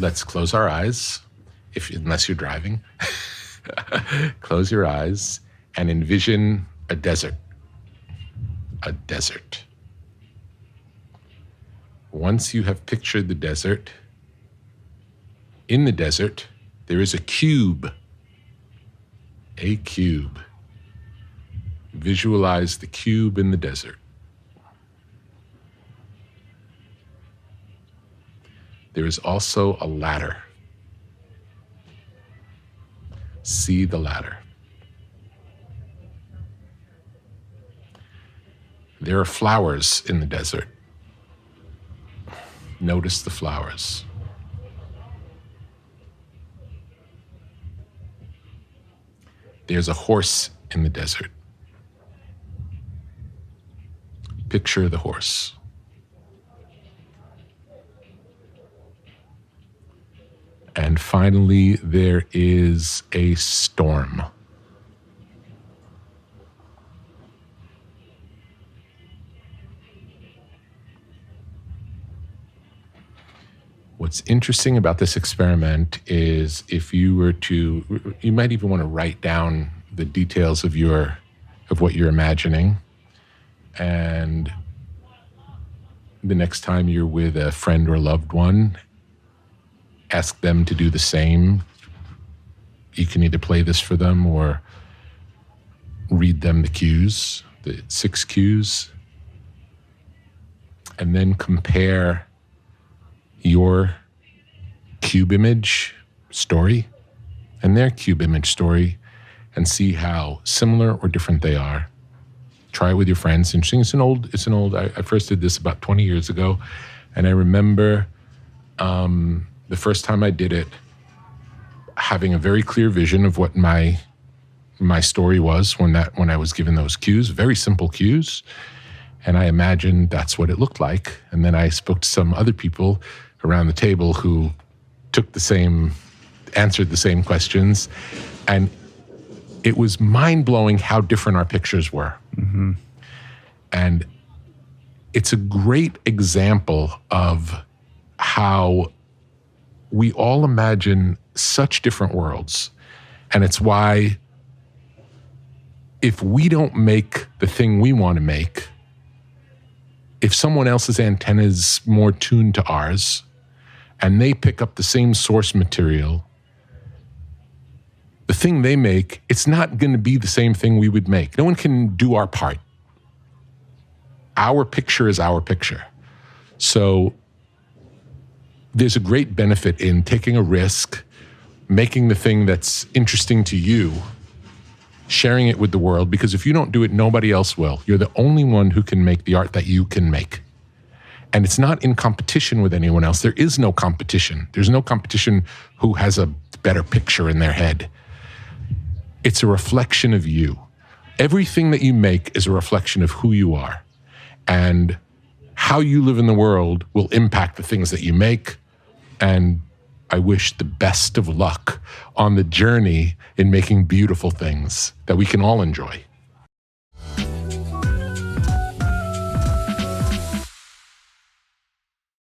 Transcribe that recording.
Let's close our eyes, unless you're driving. Close your eyes and envision a desert. A desert. Once you have pictured the desert, in the desert, there is a cube. A cube. Visualize the cube in the desert. There is also a ladder. See the ladder. There are flowers in the desert. Notice the flowers. There's a horse in the desert. Picture the horse. And finally, there is a storm. What's interesting about this experiment is if you were to, you might even want to write down the details of what you're imagining. And the next time you're with a friend or loved one, ask them to do the same. You can either play this for them or read them the cues, the 6 cues, and then compare your cube image story and their cube image story and see how similar or different they are. Try it with your friends. Interesting. It's an old, I first did this about 20 years ago, and I remember the first time I did it, having a very clear vision of what my story was when I was given those cues, very simple cues, and I imagined that's what it looked like. And then I spoke to some other people around the table who answered the same questions, and it was mind-blowing how different our pictures were. Mm-hmm. And it's a great example of how we all imagine such different worlds. And it's why if we don't make the thing we want to make, if someone else's antenna is more tuned to ours and they pick up the same source material, the thing they make, it's not going to be the same thing we would make. No one can do our part. Our picture is our picture. So there's a great benefit in taking a risk, making the thing that's interesting to you, sharing it with the world, because if you don't do it, nobody else will. You're the only one who can make the art that you can make. And it's not in competition with anyone else. There is no competition. There's no competition who has a better picture in their head. It's a reflection of you. Everything that you make is a reflection of who you are. And how you live in the world will impact the things that you make. And I wish the best of luck on the journey in making beautiful things that we can all enjoy.